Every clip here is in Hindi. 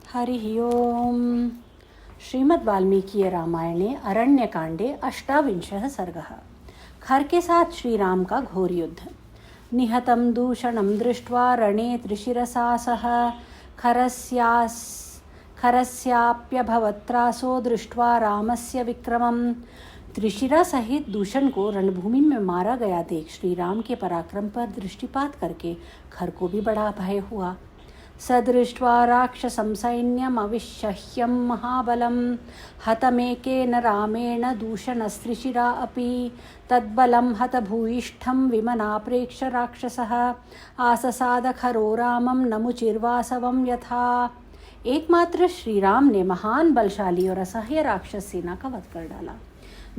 हरिः ओम्। श्रीमद् वाल्मीकि रामायणे अरण्यकांडे 28 सर्गः। खर के साथ श्री राम का घोर युद्ध। निहतं दूषणं दृष्ट्वा रणे त्रिशिरसा सह खरस्याप्यभवत्रासो दृष्ट्वा रामस्य विक्रमम्। त्रिशिरा सहित दूषण को रणभूमि में मारा गया देख श्री राम के पराक्रम पर दृष्टिपात करके खर को भी बड़ा भय हुआ। सदृष्ट्वा राक्षसं सैन्यम् अविशह्यं महाबलं हतमेकेन रामेण दूषणस्त्रिशिरा अपि तद्बलं हतभूयिष्ठं विमनाप्रेक्ष्य राक्षसः आससाद खरो रामं नमुचिर्वासवं यथा। एकमात्र श्री राम ने महान बलशाली और असह्य राक्षस सेना का वध कर डाला,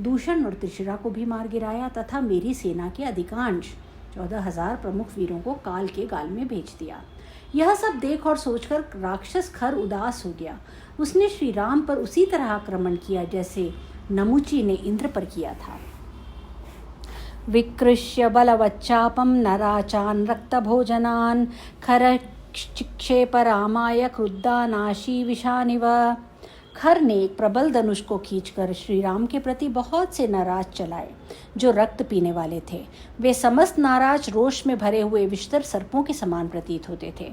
दूषण और त्रिशिरा को भी मार गिराया तथा मेरी सेना के अधिकांश 14,000 प्रमुख वीरों को काल के गाल में भेज दिया। यह सब देख और सोचकर राक्षस खर उदास हो गया। उसने श्री राम पर उसी तरह आक्रमण किया जैसे नमुची ने इंद्र पर किया था। विकृष्य बलवच्चापम नराचान रक्तभोजनान खरक्षिक्षेप रामाय क्रुद्धानाशी विषानिव। खर ने एक प्रबल धनुष को खींचकर श्री राम के प्रति बहुत से नाराज चलाए जो रक्त पीने वाले थे। वे समस्त नाराज रोष में भरे हुए विषधर सर्पों के समान प्रतीत होते थे।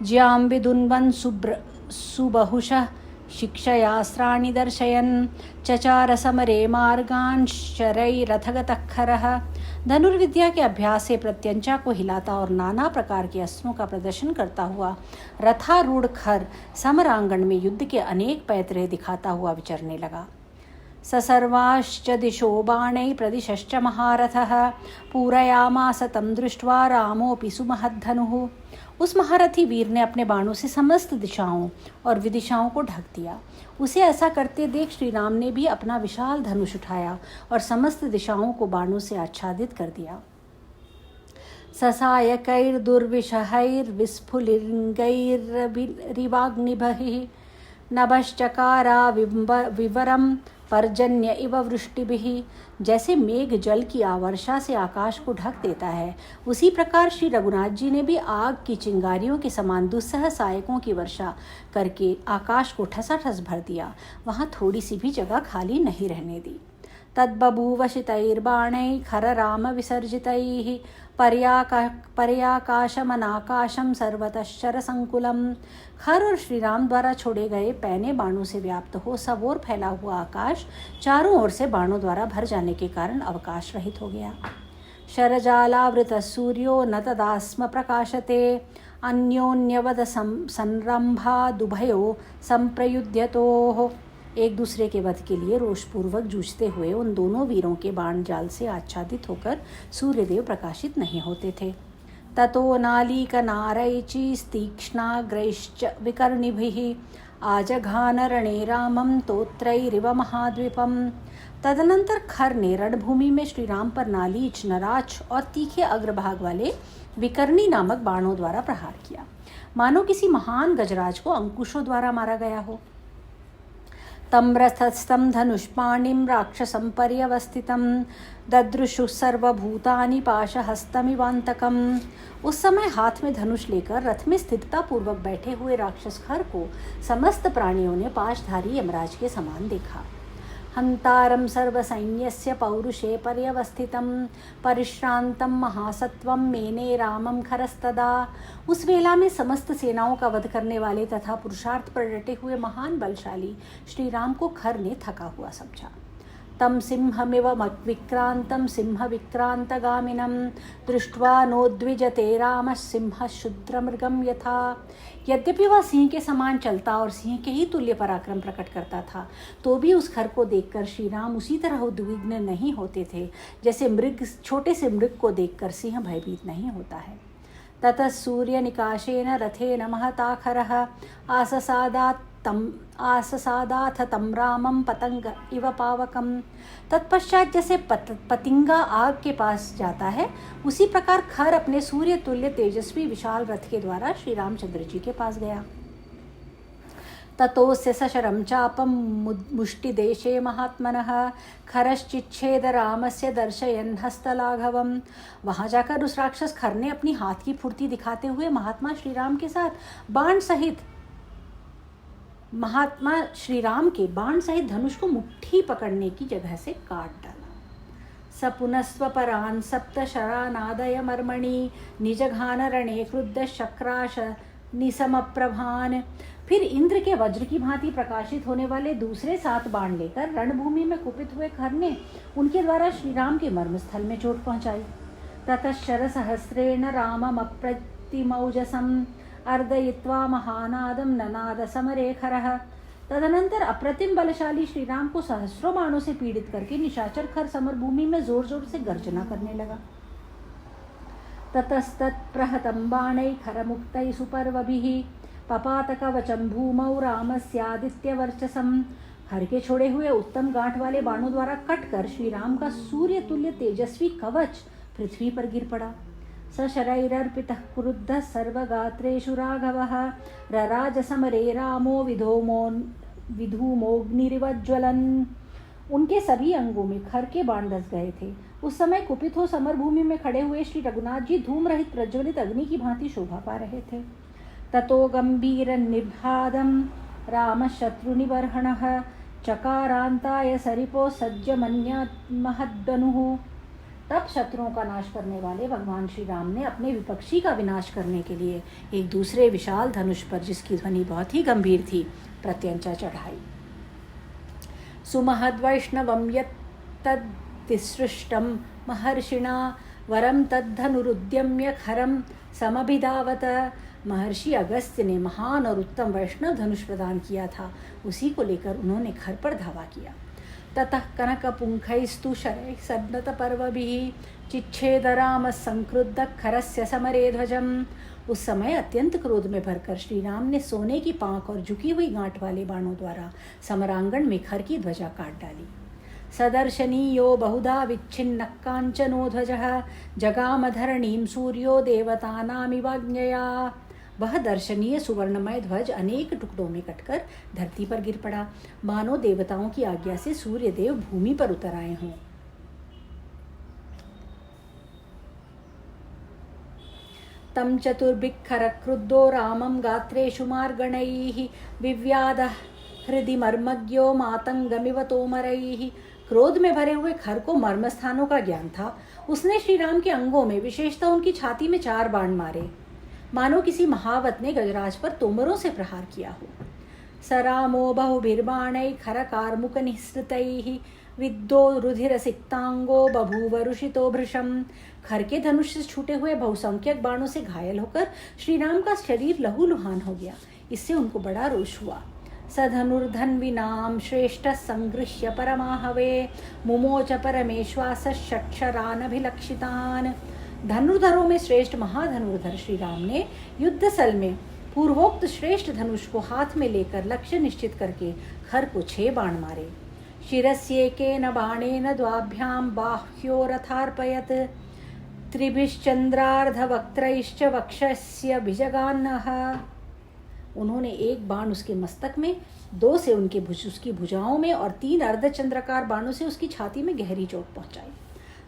ज्याम विदुन्वन सुबहुशः शिक्षयास्त्राणि दर्शयन् चचार समरे मार्गान् शरैरथगतः खरः। धनुर्विद्या के अभ्यास से प्रत्यंचा को हिलाता और नाना प्रकार के अस्त्रों का प्रदर्शन करता हुआ रथारूढ़ खर समरांगण में युद्ध के अनेक पैतरे दिखाता हुआ विचरने लगा। ससर्वाश्च दिशो बाणैः प्रदिशश्च महारथः पूरयामास तं दृष्ट्वा रामोऽपि सुमहद्धनुः। उस महारथी वीर ने अपने बाणों से समस्त दिशाओं और विदिशाओं को ढक दिया। उसे ऐसा करते देख श्री राम ने भी अपना विशाल धनुष उठाया और समस्त दिशाओं को बाणों से आच्छादित कर दिया। ससायकैर्दुर्विशहैर्विस्फुलिङ्गैर्रिवाग्निभिः नभश्चकारा विवरम पर्जन्य इव वृष्टिभिः। जैसे मेघ जल की आवर्षा से आकाश को ढक देता है, उसी प्रकार श्री रघुनाथ जी ने भी आग की चिंगारियों के समान दुस्सह सहायकों की वर्षा करके आकाश को ठसाठस भर दिया। वहाँ थोड़ी सी भी जगह खाली नहीं रहने दी। तद्बभूव शितैर्बाणैः खर राम विसर्जितैः पर्याकाशमनाकाशं सर्वतः शरसंकुलम्। खर और श्री राम द्वारा छोड़े गए पैने बाणों से व्याप्त हो सब ओर फैला हुआ आकाश चारों ओर से बाणों द्वारा भर जाने के कारण अवकाश रहित हो गया। शरजालावृत सूर्यो न तदास्म प्रकाशते अन्योन्यवद संरंभा दुभयो संप्रयुध्यतोः। एक दूसरे के वध के लिए रोषपूर्वक जूझते हुए उन दोनों वीरों के बाण जाल से आच्छादित होकर सूर्यदेव प्रकाशित नहीं होते थे। ततो नालीकनारैचीस्तीक्ष्णाग्रैश्च विकर्णिभिः आजघान रणे रामं तोत्रैरिव महाद्वीपम्। तदनंतर खर ने रणभूमि में श्री राम पर नालीच, नराच और तीखे अग्रभाग वाले विकर्णी नामक बाणों द्वारा प्रहार किया, मानो किसी महान गजराज को अंकुशों द्वारा मारा गया हो। तम्रस्थस्थं धनुष्पाणिं राक्षसं पर्यवस्थितं ददृशुः सर्वभूतानि पाशहस्तमिवान्तकम्। उस समय हाथ में धनुष लेकर रथ में स्थिरतापूर्वक बैठे हुए राक्षस खर को समस्त प्राणियों ने पाशधारी यमराज के समान देखा। हंतारं सर्वसैन्यस्य पौरुषे पर्यवस्थितं परिश्रांतं महासत्वं मेने रामं खरस्तदा। उस वेला में समस्त सेनाओं का वध करने वाले तथा पुरुषार्थ पर डटे हुए महान बलशाली श्री राम को खर ने थका हुआ समझा। तम सिंहमिव विक्रांतं सिंह विक्रांतगामिनं दृष्ट्वा नोद्विजते रामः सिंह शुद्रमृगं यथा। यद्यपि वह सिंह के समान चलता और सिंह के ही तुल्य पराक्रम प्रकट करता था, तो भी उस खर को देखकर श्री राम उसी तरह उद्विग्न नहीं होते थे जैसे छोटे से मृग को देखकर सिंह भयभीत नहीं होता है। ततः सूर्य निकाशेन रथेन महता खरः आससादाथ तं रामं पतंग इव पावकम्। तत्पश्चात जैसे पतिंगा आग के पास जाता है, उसी प्रकार खर अपने सूर्य तुल्य तेजस्वी विशाल रथ के द्वारा श्री रामचंद्र जी के पास गया। ततोस्य सशरं चापं मुष्टिदेशे महात्मनः खरश्चिच्छेद रामस्य दर्शयन् हस्तलाघवम्। वहाँ जाकर उस राक्षस खर ने अपनी हाथ की फुर्ती दिखाते हुए महात्मा श्री राम के साथ बाण सहित महात्मा श्री राम के बाण सहित धनुष को मुट्ठी पकड़ने की जगह से काट डाला। सपुनस्वपरान् सप्तशरानादय मर्मणि निजघान रणे क्रुद्ध शक्राश निसमप्रभान। फिर इंद्र के वज्र की भांति प्रकाशित होने वाले दूसरे 7 बाण लेकर रणभूमि में कुपित हुए खर ने उनके द्वारा श्री राम के मर्मस्थल में चोट पहुंचाई। ततः शरसहस्रेण रामम अप्रतिमौजसम अर्दयित्वा महानादम ननाद समरे खरः। तदनंतर अप्रतिम बलशाली श्री राम को सहस्रों बाणों से पीड़ित करके निशाचर खर समरभूमि में जोर जोर से गर्जना करने लगा। ततस्तत्प्रहतं बाणैः खरमुक्तैः सुपर्वभिः पपातकवचं भूमौ रामस्यादित्यवर्चसम्। हर के छोड़े हुए उत्तम गांठ वाले बाणों द्वारा कटकर श्री राम का सूर्य तुल्य तेजस्वी कवच पृथ्वी पर गिर पड़ा। सशरैरर्पितः क्रुद्धः सर्वगात्रेषु राघवः रराज समरे रामो विधूमोऽग्निरिवज्ज्वलन्। उनके सभी अंगों में खर के बाण धस गए थे। उस समय कुपित हो समरभूमि में खड़े हुए श्री रघुनाथ जी धूम रहित प्रज्वलित अग्नि की भांति शोभा पा रहे थे। ततो गंभीरन्निर्भादं राम शत्रुनिबर्हणः चकारान्ताय सरिपो सज्जमन्यमहद्दनुः। तब शत्रुओं का नाश करने वाले भगवान श्री राम ने अपने विपक्षी का विनाश करने के लिए एक दूसरे विशाल धनुष पर, जिसकी ध्वनि बहुत ही गंभीर थी, प्रत्यंचा चढ़ाई। सुमहद्वैष्णवं यत्तद्विसृष्टं महर्षिणा वरम तद्धनुरुद्यम्य खरम समभिधावत। महर्षि अगस्त्य ने महान और उत्तम वैष्णव धनुष प्रदान किया था, उसी को लेकर उन्होंने खर पर धावा किया। ततः कनकपुंखैस्तु शरैः सन्नतपर्वभिः चिच्छेदरामः संक्रुद्धः खरस्य समरे ध्वजम्। उस समय अत्यंत क्रोध में भरकर श्री राम ने सोने की पांख और झुकी हुई गांठ वाले बाणों द्वारा समरांगण में खर की ध्वजा काट डाली। सदर्शनीयो बहुधा विच्छिन्नः कांचनो ध्वजः जगामधरणीं सूर्यो देवतानामिवाज्ञया। वह दर्शनीय सुवर्णमय ध्वज अनेक टुकड़ों में कटकर धरती पर गिर पड़ा, मानो देवताओं की आज्ञा से सूर्यदेव भूमि पर उतर आए हों। तम चतुर्भिः क्रुद्धो रामं गात्रेषु मार्गणैः विव्याधः हृदि मर्मज्ञो मातंगमिव तोमरैः। क्रोध में भरे हुए खर को मर्म स्थानों का ज्ञान था। उसने श्री राम के अंगों में, विशेषतः उनकी छाती में 4 बाण मारे, मानो किसी महावत ने गजराज पर तोमरों से प्रहार किया हो। सरामो बहुभिर्बाणैः खरकार्मुक निःसृतैः विद्यो रुधिरसिक्तांगो बभूव रुषितो भृशम्। खर के धनुष से छूटे हुए बहुसंख्यक बाणों से घायल होकर श्री राम का शरीर लहूलुहान हो गया। इससे उनको बड़ा रोष हुआ। सधनुर्धन्विनां श्रेष्ठः संगृह्य परमाहवे मुमोच परमेश्वास षट्शरानभिलक्षितान्। धनुर्धरों में श्रेष्ठ महाधनुर्धर श्री राम ने युद्ध स्थल में पूर्वोक्त श्रेष्ठ धनुष को हाथ में लेकर लक्ष्य निश्चित करके खर को 6 बाण मारे। शिरस्येकेन बाणेन द्वाभ्यां बाह्यो रथार्पयत् त्रिभिश्चंद्रार्धवक्त्रैश्च वक्षस्य भिजगान्नः। उन्होंने एक बाण उसके मस्तक में, 2 से उसकी भुजाओं में और 3 अर्धचंद्राकार बाणों से उसकी छाती में गहरी चोट पहुंचाई।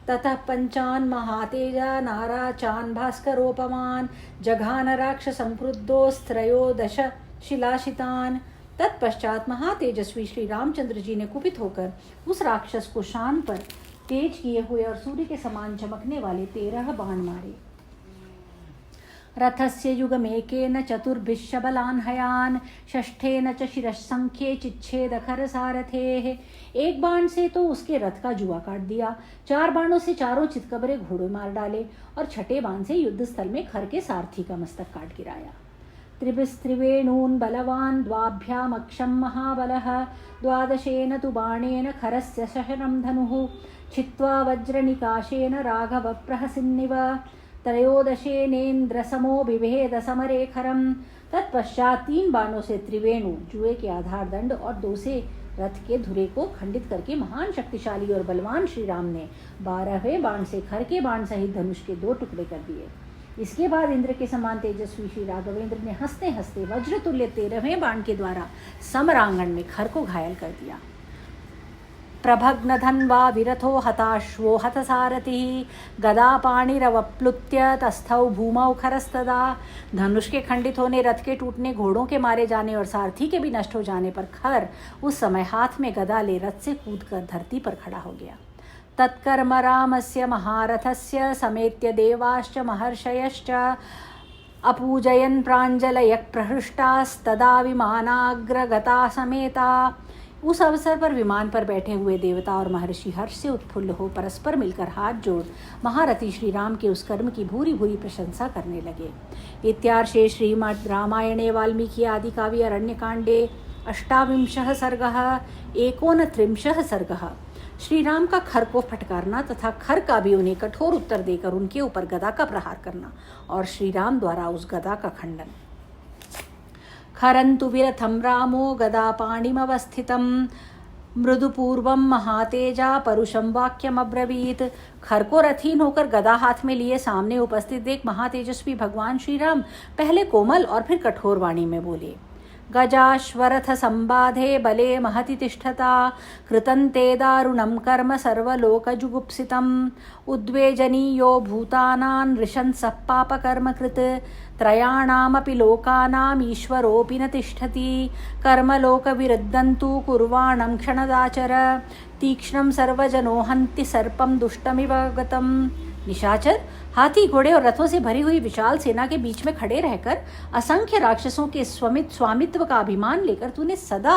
ततः पंचान महातेजा नाराचान भास्करोपमान जघान राक्षसं क्रुद्धोस्त्रयोदश शिलाशितान। तत्पश्चात महातेजस्वी श्री रामचंद्र जी ने कुपित होकर उस राक्षस को शान पर तेज किए हुए और सूर्य के समान चमकने वाले 13 बाण मारे। रथस्य युगमेकेन चतुर्भिश्शबलान् हयान् षष्ठेन च शिरःसंख्ये चिच्छेदखर सारथेः। एक बाण से तो उसके रथ का जुआ काट दिया, 4 बाणों से चारों चितकबरे घोड़े मार डाले और छठे बाण से युद्ध स्थल में खर के सारथी का मस्तक काट गिराया। त्रिभिस्त्रिवेणून् बलवान् द्वाभ्यामक्षं महाबलः द्वादशेन तु बाणेन खरस्य शशरं धनुः छित्त्वा वज्रनिकाशेन राघव प्रहसिन्निव त्रयोदशेनेन्द्रसमो बिभेद समरे खरम। तत्पश्चात 3 बाणों से त्रिवेणु, जुए के आधार दंड और 2 से रथ के धुरे को खंडित करके महान शक्तिशाली और बलवान श्री राम ने 12वें बाण से खर के बाण सहित धनुष के 2 टुकड़े कर दिए। इसके बाद इंद्र के समान तेजस्वी श्री राघवेंद्र ने हंसते हंसते वज्रतुल्य 13वें बाण के द्वारा समरांगण में खर को घायल कर दिया। प्रभग्नधन्वा विरथो हताश्वो हतसारथिः गदापाणिरवप्लुत्य तस्थौ भूमौ खरस्तदा। धनुष के खंडित होने, रथ के टूटने, घोड़ों के मारे जाने और सारथी के भी नष्ट हो जाने पर खर उस समय हाथ में गदा ले रथ से कूदकर धरती पर खड़ा हो गया। तत्कर्म रामस्य महारथस्य समेत्य देवाश्च महर्षयश्च अपूजयन् प्राञ्जलयः प्रहृष्टास्तदा विमानाग्रगता समेता। उस अवसर पर विमान पर बैठे हुए देवता और महर्षि हर्ष से उत्फुल्ल हो परस्पर मिलकर हाथ जोड़ महारथी श्री राम के उस कर्म की भूरी भूरी प्रशंसा करने लगे। इत्यार्षे श्रीमद् रामायणे वाल्मीकि आदि काव्ये अरण्यकांडे 28 सर्गः 39 सर्गः। श्री राम का खर को फटकारना तथा खर का भी उन्हें कठोर उत्तर देकर उनके ऊपर गदा का प्रहार करना और श्री राम द्वारा उस गदा का खंडन। खरन्तु विरथं रामो गदापाणिमवस्थितं मृदुपूर्वं महातेजा परुषं वाक्यमब्रवीत्। खर को रथीन होकर गदा हाथ में लिए सामने उपस्थित देख महातेजस्वी भगवान श्री राम पहले कोमल और फिर कठोर वाणी में बोले। गजाश्वरथ संबाधे बले महति तिष्ठता कृतं ते दारुणं कर्म सर्वलोकजुगुप्सितम् उद्वेजनीयो भूतानां नृशंसः पापकर्म कृत् त्रयाणामपि लोकानाम् ईश्वरोऽपि न तिष्ठति कर्मलोकविरुद्धं तु कुर्वाणं क्षणदाचर तीक्ष्णं सर्वजनो हन्ति सर्पं दुष्टमिव गतम्। निशाचर, हाथी घोड़े और रथों से भरी हुई विशाल सेना के बीच में खड़े रहकर असंख्य राक्षसों के स्वामित्व का अभिमान लेकर तूने सदा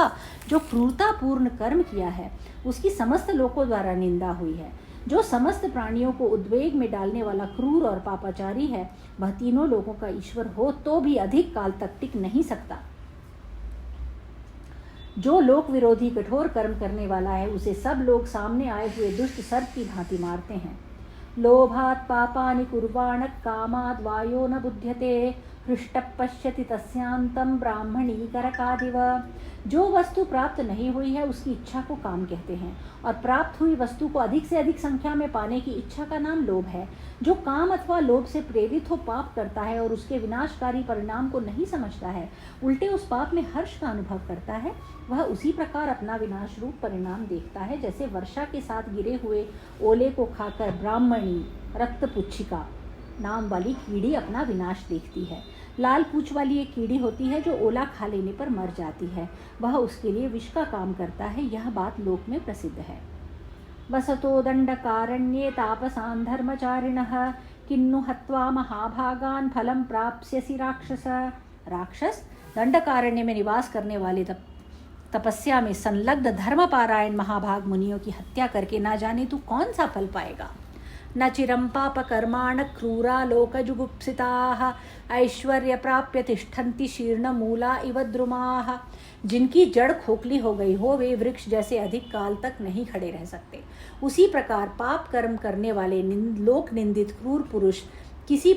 जो क्रूरतापूर्ण कर्म किया है उसकी समस्त लोकों द्वारा निंदा हुई है। जो समस्त प्राणियों को उद्वेग में डालने वाला क्रूर और पापाचारी है वह तीनों लोगों का ईश्वर हो तो भी अधिक काल तक टिक नहीं सकता। जो लोक विरोधी कठोर कर्म करने वाला है उसे सब लोग सामने आए हुए दुष्ट सर्प की भांति मारते हैं। लोभात् पापानि कुर्वाण कामाद् वायो न बुध्यते हृष्टः पश्यति तस्यांतं ब्राह्मणी करकादिव। जो वस्तु प्राप्त नहीं हुई है उसकी इच्छा को काम कहते हैं और प्राप्त हुई वस्तु को अधिक से अधिक संख्या में पाने की इच्छा का नाम लोभ है। जो काम अथवा लोभ से प्रेरित हो पाप करता है और उसके विनाशकारी परिणाम को नहीं समझता है, उल्टे उस पाप में हर्ष का अनुभव करता है, वह उसी प्रकार अपना विनाश रूप परिणाम देखता है जैसे वर्षा के साथ गिरे हुए ओले को खाकर ब्राह्मणी रक्तपुच्छिका नाम वाली कीड़ी अपना विनाश देखती है। लाल पूंछ वाली एक कीड़ी होती है जो ओला खा लेने पर मर जाती है, वह उसके लिए विष का काम करता है। यह बात लोक में प्रसिद्ध है। वसतो दंडकारण्ये तापसान् धर्मचारिणः किन्नु हत्वा महाभागान् फलं प्राप्स्यसि राक्षस। राक्षस, दंडकारण्य में निवास करने वाले तपस्या में संलग्न धर्मपारायण महाभाग मुनियों की हत्या करके ना जाने तू कौन सा फल पाएगा। न चिरं पापकर्माण क्रूरा लोकजुगुप्सिताः ऐश्वर्य प्राप्य तिष्ठन्ति शीर्णमूला इव द्रुमाः। जिनकी जड़ खोखली हो गई हो वे वृक्ष जैसे अधिक काल तक नहीं खड़े रह सकते। उसी प्रकार पाप कर्म करने वाले लोक निंदित क्रूर पुरुष किसी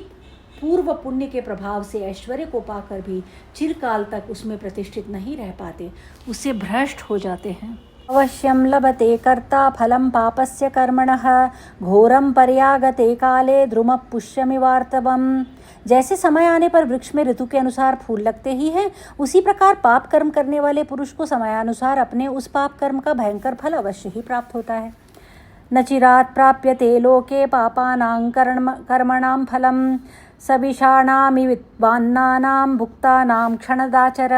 पूर्व पुण्य के प्रभाव से ऐश्वर्य को पाकर भी चिरकाल तक उसमें प्रतिष्ठित नहीं रह पाते, उससे भ्रष्ट हो जाते हैं। अवश्यं लभते कर्ता फलं पापस्य कर्मणः घोरं पर्यागते काले द्रुमः पुष्यमिवार्तवम्। जैसे समय आने पर वृक्ष में ऋतु के अनुसार फूल लगते ही हैं, उसी प्रकार पाप कर्म करने वाले पुरुष को समयानुसार अपने उस पाप कर्म का भयंकर फल अवश्य ही प्राप्त होता है। न चिरात् प्राप्यते लोके पापानां कर्मणां फलं सविषाणामि विद्वान्नानां भुक्तानां क्षणदाचर।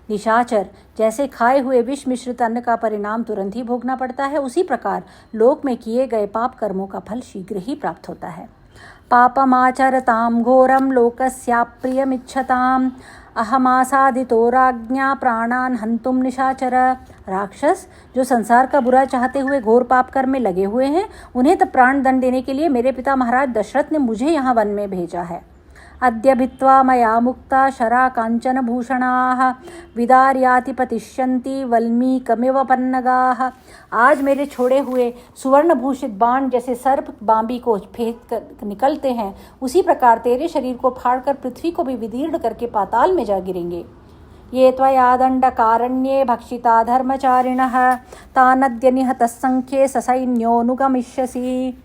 निशाचर, जैसे खाए हुए विष मिश्रित अन्न का परिणाम तुरंत ही भोगना पड़ता है, उसी प्रकार लोक में किए गए पाप कर्मों का फल शीघ्र ही प्राप्त होता है। पापमाचरतां घोरं लोकस्याप्रियमिच्छताम् अहमासादितो राज्ञा प्राणान् हन्तुं निशाचर। राक्षस, जो संसार का बुरा चाहते हुए घोर पाप कर्म में लगे हुए हैं, उन्हें तब प्राण दंड देने के लिए मेरे पिता महाराज दशरथ ने मुझे यहाँ वन में भेजा है। अद्य भित्वा मया मुक्ता शरा कांचन भूषणाः विदार्याति पतिष्यन्ति वल्मीकमिव पन्नगाः। आज मेरे छोड़े हुए सुवर्ण भूषित बाण जैसे सर्प बांबी को फेंक कर निकलते हैं, उसी प्रकार तेरे शरीर को फाड़कर पृथ्वी को भी विदीर्ण करके पाताल में जा गिरेंगे। ये त्वया दंडकारण्ये भक्षिता धर्मचारिणः तानद्य निहतः संख्ये ससैन्योऽनुगमिष्यसि।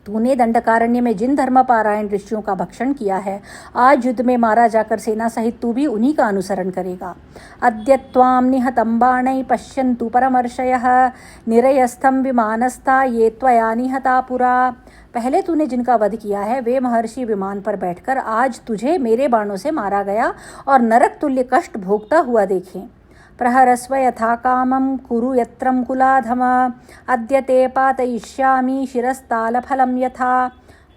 तूने दंडकारण्य में जिन धर्मपारायण ऋषियों का भक्षण किया है, आज युद्ध में मारा जाकर सेना सहित तू भी उन्हीं का अनुसरण करेगा। अद्य त्वां निहतं बाणैः पश्यन्तु परमर्षयः निरयस्थं विमानस्था ये त्वया निहता पुरा। पहले तूने जिनका वध किया है वे महर्षि विमान पर बैठकर आज तुझे मेरे बाणों से मारा गया और नरक तुल्य कष्ट भोगता हुआ देखें। प्रहरस्व यथा कामं कुरु यत्रं कुलाधम अद्य ते पातयिष्यामि शिरस्तालफलं यथा।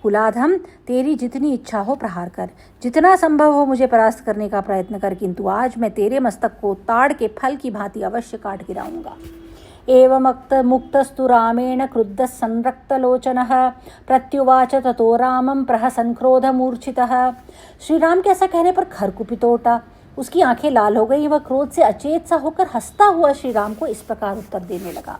कुलाधम, तेरी जितनी इच्छा हो प्रहार कर, जितना संभव हो मुझे परास्त करने का प्रयत्न कर, किंतु आज मैं तेरे मस्तक को ताड़ के फल की भांति अवश्य काट गिराऊंगा। एवमुक्त मुक्तस्तु रामेण क्रुद्धः संरक्तलोचनः प्रत्युवाच ततो रामं प्रहसन् क्रोधमूर्छितः। श्री राम के ऐसा कहने पर खर कुपित उठा, उसकी आंखें लाल हो गई। वह क्रोध से अचेत सा होकर हंसता हुआ श्री राम को इस प्रकार उत्तर देने लगा।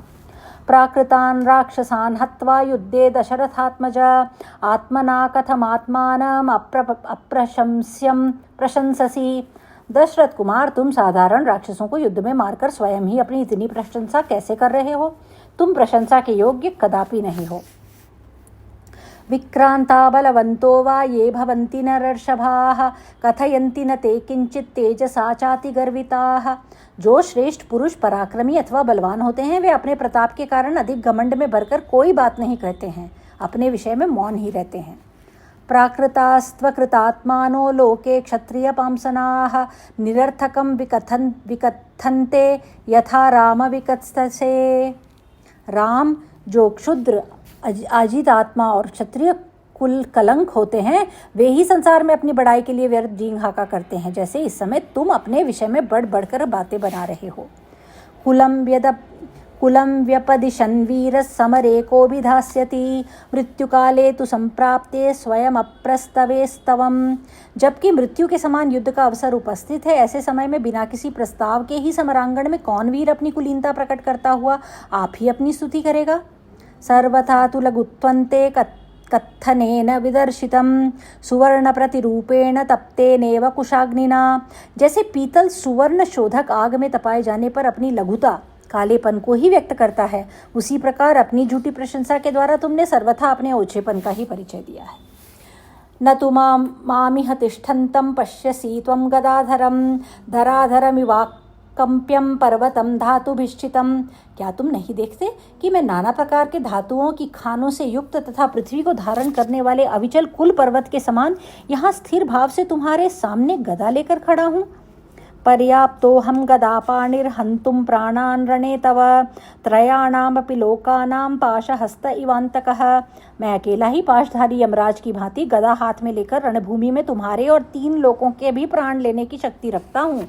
प्राकृतान् राक्षसान् हत्वा युद्धे दशरथात्मज आत्मना कथमात्मानम् अप्रशंस्यं प्रशंससि। दशरथ कुमार, तुम साधारण राक्षसों को युद्ध में मारकर स्वयं ही अपनी इतनी प्रशंसा कैसे कर रहे हो? तुम प्रशंसा के योग्य कदापि नहीं हो। विक्रांता बलवंतो वा ये भवन्ति नरर्षभाः कथयन्ति न ते किंचित तेजसा चाति गर्विताः। जो श्रेष्ठ पुरुष पराक्रमी अथवा बलवान होते हैं वे अपने प्रताप के कारण अधिक घमंड में भरकर कोई बात नहीं कहते हैं, अपने विषय में मौन ही रहते हैं। प्राकृतास्त्वकृतात्मानो लोके क्षत्रिय पांसनाः निरर्थकं विकथन्ते यथा राम विकत्ससे। राम, जो क्षुद्र अजित आत्मा और क्षत्रिय कुल कलंक होते हैं वे ही संसार में अपनी बड़ाई के लिए व्यर्थ जींग हाका करते हैं, जैसे इस समय तुम अपने विषय में बढ़ बढ़कर बातें बना रहे हो। कुलं व्यपदिशन् वीरः समरे को विधास्यति मृत्युकाले तु संप्राप्ते स्वयं अप्रस्तवेस्तवम्। जबकि मृत्यु के समान युद्ध का अवसर उपस्थित है, ऐसे समय में बिना किसी प्रस्ताव के ही समरांगण में कौन वीर अपनी कुलीनता प्रकट करता हुआ आप ही अपनी स्तुति करेगा। सर्वथा तु लघुत्वन्ते कत्थनेन विदर्शितं सुवर्ण प्रतिरूपेण तप्तेनेव कुशाग्निना। जैसे पीतल सुवर्ण शोधक आग में तपाए जाने पर अपनी लघुता कालेपन को ही व्यक्त करता है, उसी प्रकार अपनी झूठी प्रशंसा के द्वारा तुमने सर्वथा अपने ओछेपन का ही परिचय दिया है। न तु मामिह तिष्ठन्तं पश्यसि त्वं गदाधरं धराधरमिवाकम्प्यं पर्वतं धातुभिश्चितं। क्या तुम नहीं देखते कि मैं नाना प्रकार के धातुओं की खानों से युक्त तथा पृथ्वी को धारण करने वाले अविचल कुल पर्वत के समान यहाँ स्थिर भाव से तुम्हारे सामने गदा लेकर खड़ा हूँ। पर्याप्तोऽहं गदापाणिर्हन्तुं प्राणान् रणे तव त्रयाणामपि लोकानां पाशहस्त इवान्तकः। मैं अकेला ही पाशधारी यमराज की भांति गदा हाथ में लेकर रणभूमि में तुम्हारे और 3 लोकों के भी प्राण लेने की शक्ति रखता हूँ।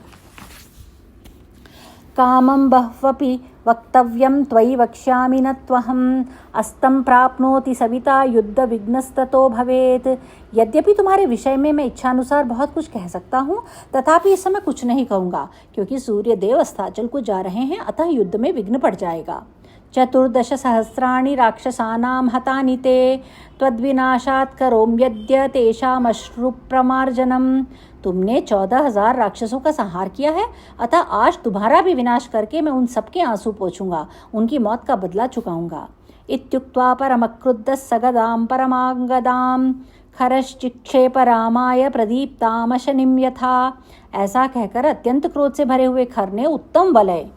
कामं बह्वपि वक्तव्यं त्वयि वक्ष्यामि न त्वहम् अस्तं प्राप्नोति सविता युद्ध विघ्नस्ततो भवेत्। यद्यपि तुम्हारे विषय में मैं इच्छानुसार बहुत कुछ कह सकता हूँ, तथापि इस समय कुछ नहीं कहूँगा, क्योंकि सूर्य देव अस्ताचल को जा रहे हैं, अतः युद्ध में विघ्न पड़ जाएगा। 14 सहस्राणि राक्षसानां हतानि ते त्वद्विनाशात् करोम्यद्य तेषामश्रुप्रमार्जनम्। तुमने 14,000 राक्षसों का संहार किया है, अतः आज तुम्हारा भी विनाश करके मैं उन सबके आंसू पोंछूंगा, उनकी मौत का बदला चुकाऊंगा। इत्युक्त्वा परमक्रुद्धः सगदां परमांगदां खरश्चिक्षेप रामाय प्रदीप्तामशनिं यथा। ऐसा कहकर अत्यंत क्रोध से भरे हुए खर ने उत्तम वलय,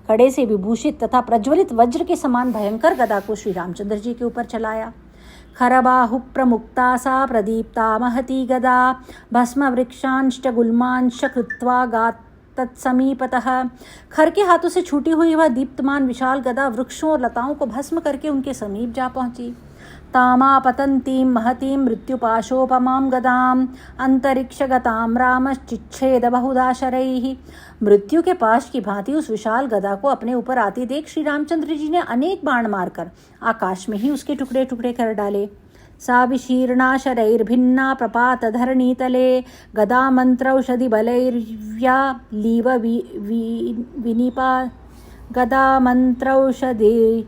कड़े से विभूषित तथा प्रज्वलित वज्र के समान भयंकर गदा को श्री रामचंद्र जी के ऊपर चलाया। खरबाहु प्रमुक्ता सा प्रदीप्ता महती गदा भस्म वृक्षांश्च गुल्मांश्च कृत्वा तत्समीपतः। खर के हाथों से छूटी हुई वह दीप्तमान विशाल गदा वृक्षों और लताओं को भस्म करके उनके समीप जा पहुंची। तामापतंतीं महतीं मृत्युपाशोपमां गदां अंतरिक्षगतां रामश्चिच्छेद बहुधा शरैः। मृत्यु के पाश की भांति उस विशाल गदा को अपने ऊपर आती देख श्री रामचंद्र जी ने अनेक बाण मारकर आकाश में ही उसके टुकड़े टुकड़े कर डाले। सा विशीर्णा शरैर्भिन्ना प्रपात धरणीतले गदा मंत्रौषधि बलैर्व्यालीव विनिपा गदा मंत्रौषधि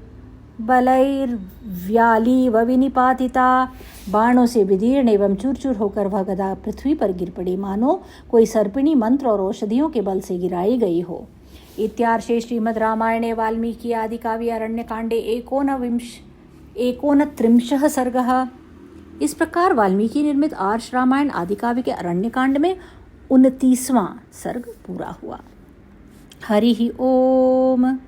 बलैर्व्यालीव विनिपातिता। बाणों से विदीर्ण एवं चूर चूर होकर वह गदा पृथ्वी पर गिर पड़ी, मानो कोई सर्पिणी मंत्र और औषधियों के बल से गिराई गई हो। इत्यार्षे श्रीमद् रामायणे वाल्मीकि आदि काव्ये अरण्यकाण्डे एकोनत्रिंशः सर्गः। इस प्रकार वाल्मीकि निर्मित आर्ष रामायण आदिकाव्य के अरण्यकांड में 29वां सर्ग पूरा हुआ। हरि ओम।